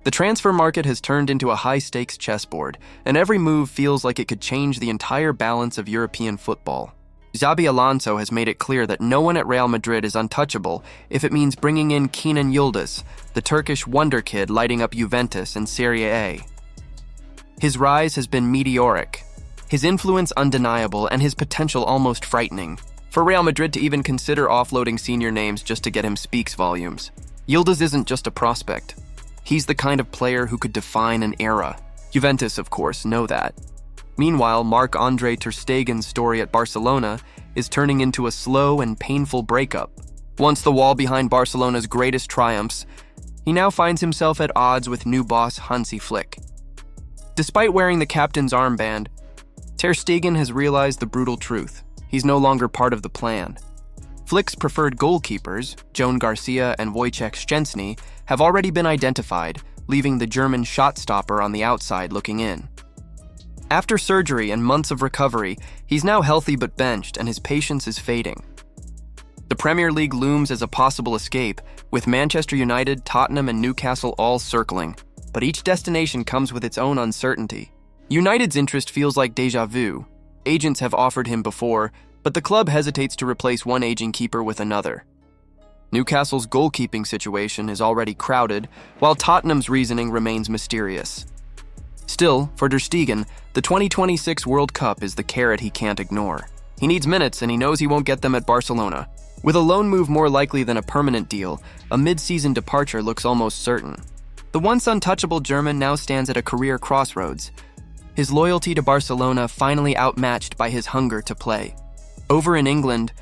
The transfer market has turned into a high-stakes chessboard, and every move feels like it could change the entire balance of European football. Xabi Alonso has made it clear that no one at Real Madrid is untouchable if it means bringing in Kenan Yıldız, the Turkish wonderkid lighting up Juventus and Serie A. His rise has been meteoric, his influence undeniable, and his potential almost frightening. For Real Madrid to even consider offloading senior names just to get him speaks volumes. Yıldız isn't just a prospect. He's the kind of player who could define an era. Juventus, of course, know that. Meanwhile, Marc-André ter Stegen's story at Barcelona is turning into a slow and painful breakup. Once the wall behind Barcelona's greatest triumphs, he now finds himself at odds with new boss Hansi Flick. Despite wearing the captain's armband, ter Stegen has realized the brutal truth. He's no longer part of the plan. Flick's preferred goalkeepers, Joan, García, and Wojciech Szczęsny, have already been identified, leaving the German shot stopper on the outside looking in. After surgery and months of recovery, he's now healthy but benched, and his patience is fading. The Premier League looms as a possible escape, with Manchester United, Tottenham, and Newcastle all circling, but each destination comes with its own uncertainty. United's interest feels like déjà vu. Agents have offered him before, but the club hesitates to replace one aging keeper with another. Newcastle's goalkeeping situation is already crowded, while Tottenham's reasoning remains mysterious. Still, for ter Stegen, the 2026 World Cup is the carrot he can't ignore. He needs minutes, and he knows he won't get them at Barcelona. With a loan move more likely than a permanent deal, a mid-season departure looks almost certain. The once untouchable German now stands at a career crossroads, his loyalty to Barcelona finally outmatched by his hunger to play. Over in England,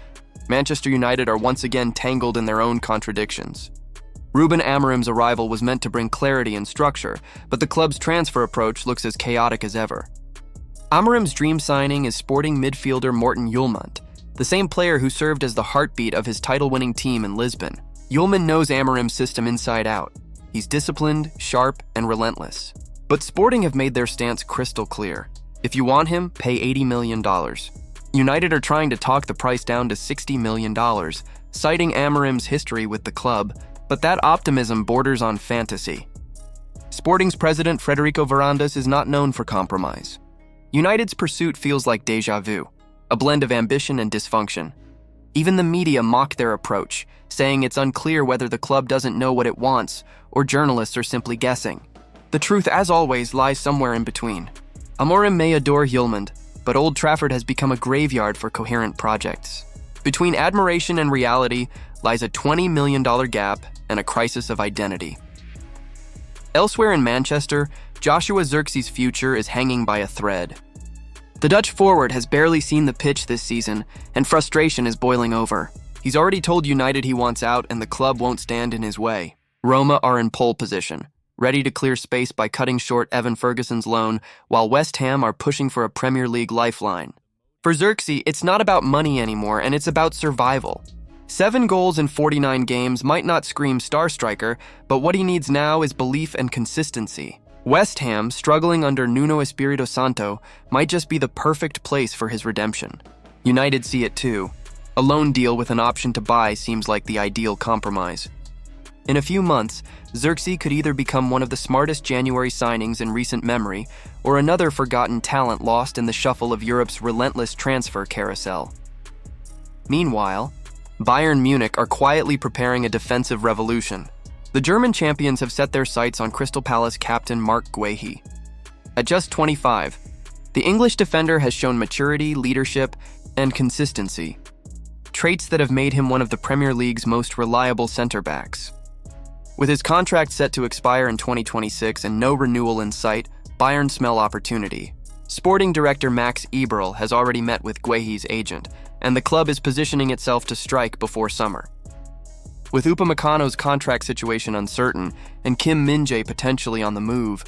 Manchester United are once again tangled in their own contradictions. Ruben Amorim's arrival was meant to bring clarity and structure, but the club's transfer approach looks as chaotic as ever. Amorim's dream signing is sporting midfielder Morten Hjulmand, the same player who served as the heartbeat of his title-winning team in Lisbon. Hjulmand knows Amorim's system inside out. He's disciplined, sharp, and relentless. But Sporting have made their stance crystal clear. If you want him, pay $80 million. United are trying to talk the price down to $60 million, citing Amorim's history with the club, but that optimism borders on fantasy. Sporting's president Frederico Varandas is not known for compromise. United's pursuit feels like déjà vu, a blend of ambition and dysfunction. Even the media mock their approach, saying it's unclear whether the club doesn't know what it wants or journalists are simply guessing. The truth, as always, lies somewhere in between. Amorim may adore Hjulmand, but Old Trafford has become a graveyard for coherent projects. Between admiration and reality lies a $20 million gap and a crisis of identity. Elsewhere in Manchester, Joshua Zirkzee's future is hanging by a thread. The Dutch forward has barely seen the pitch this season, and frustration is boiling over. He's already told United he wants out, and the club won't stand in his way. Roma are in pole position, ready to clear space by cutting short Evan Ferguson's loan, while West Ham are pushing for a Premier League lifeline. For Zirkzee, it's not about money anymore, and it's about survival. 7 goals in 49 games might not scream star striker, but what he needs now is belief and consistency. West Ham, struggling under Nuno Espirito Santo, might just be the perfect place for his redemption. United see it too. A loan deal with an option to buy seems like the ideal compromise. In a few months, Zirkzee could either become one of the smartest January signings in recent memory, or another forgotten talent lost in the shuffle of Europe's relentless transfer carousel. Meanwhile, Bayern Munich are quietly preparing a defensive revolution. The German champions have set their sights on Crystal Palace captain Marc Guéhi. At just 25, the English defender has shown maturity, leadership, and consistency, traits that have made him one of the Premier League's most reliable center-backs. With his contract set to expire in 2026 and no renewal in sight, Bayern smell opportunity. Sporting director Max Eberl has already met with Guéhi's agent, and the club is positioning itself to strike before summer. With Upamecano's contract situation uncertain and Kim Min-jae potentially on the move,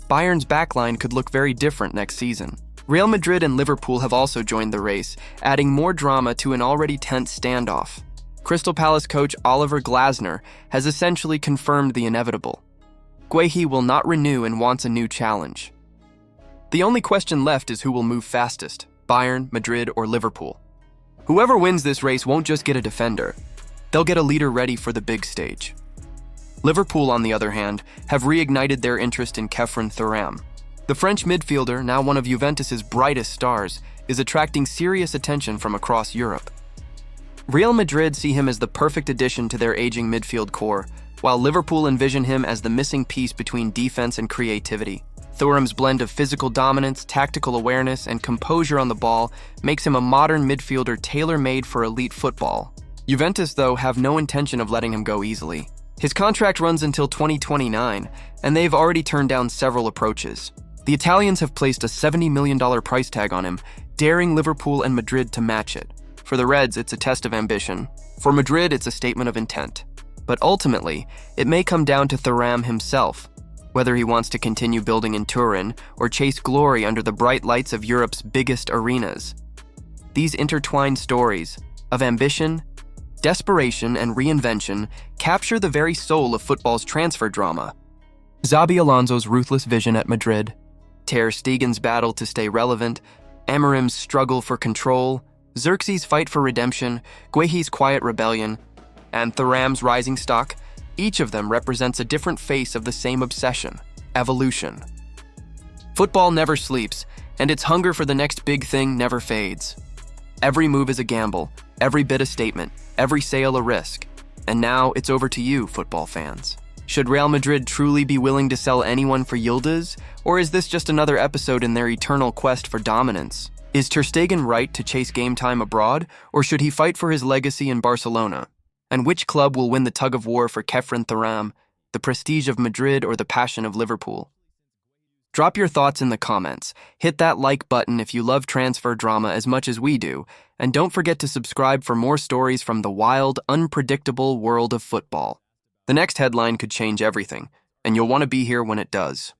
Bayern's backline could look very different next season. Real Madrid and Liverpool have also joined the race, adding more drama to an already tense standoff. Crystal Palace coach Oliver Glasner has essentially confirmed the inevitable. Guéhi will not renew and wants a new challenge. The only question left is who will move fastest, Bayern, Madrid, or Liverpool. Whoever wins this race won't just get a defender. They'll get a leader ready for the big stage. Liverpool, on the other hand, have reignited their interest in Kenan Thuram. The French midfielder, now one of Juventus's brightest stars, is attracting serious attention from across Europe. Real Madrid see him as the perfect addition to their aging midfield core, while Liverpool envision him as the missing piece between defense and creativity. Thuram's blend of physical dominance, tactical awareness, and composure on the ball makes him a modern midfielder tailor-made for elite football. Juventus, though, have no intention of letting him go easily. His contract runs until 2029, and they've already turned down several approaches. The Italians have placed a $70 million price tag on him, daring Liverpool and Madrid to match it. For the Reds, it's a test of ambition. For Madrid, it's a statement of intent. But ultimately, it may come down to Thuram himself, whether he wants to continue building in Turin or chase glory under the bright lights of Europe's biggest arenas. These intertwined stories of ambition, desperation, and reinvention capture the very soul of football's transfer drama. Xabi Alonso's ruthless vision at Madrid, Ter Stegen's battle to stay relevant, Amorim's struggle for control, Xerxes' fight for redemption, Guehi's quiet rebellion, and Thuram's rising stock, each of them represents a different face of the same obsession: evolution. Football never sleeps, and its hunger for the next big thing never fades. Every move is a gamble, every bid a statement, every sale a risk. And now it's over to you, football fans. Should Real Madrid truly be willing to sell anyone for Yıldız, or is this just another episode in their eternal quest for dominance? Is Ter Stegen right to chase game time abroad, or should he fight for his legacy in Barcelona? And which club will win the tug-of-war for Kenan Thuram, the prestige of Madrid or the passion of Liverpool? Drop your thoughts in the comments, hit that like button if you love transfer drama as much as we do, and don't forget to subscribe for more stories from the wild, unpredictable world of football. The next headline could change everything, and you'll want to be here when it does.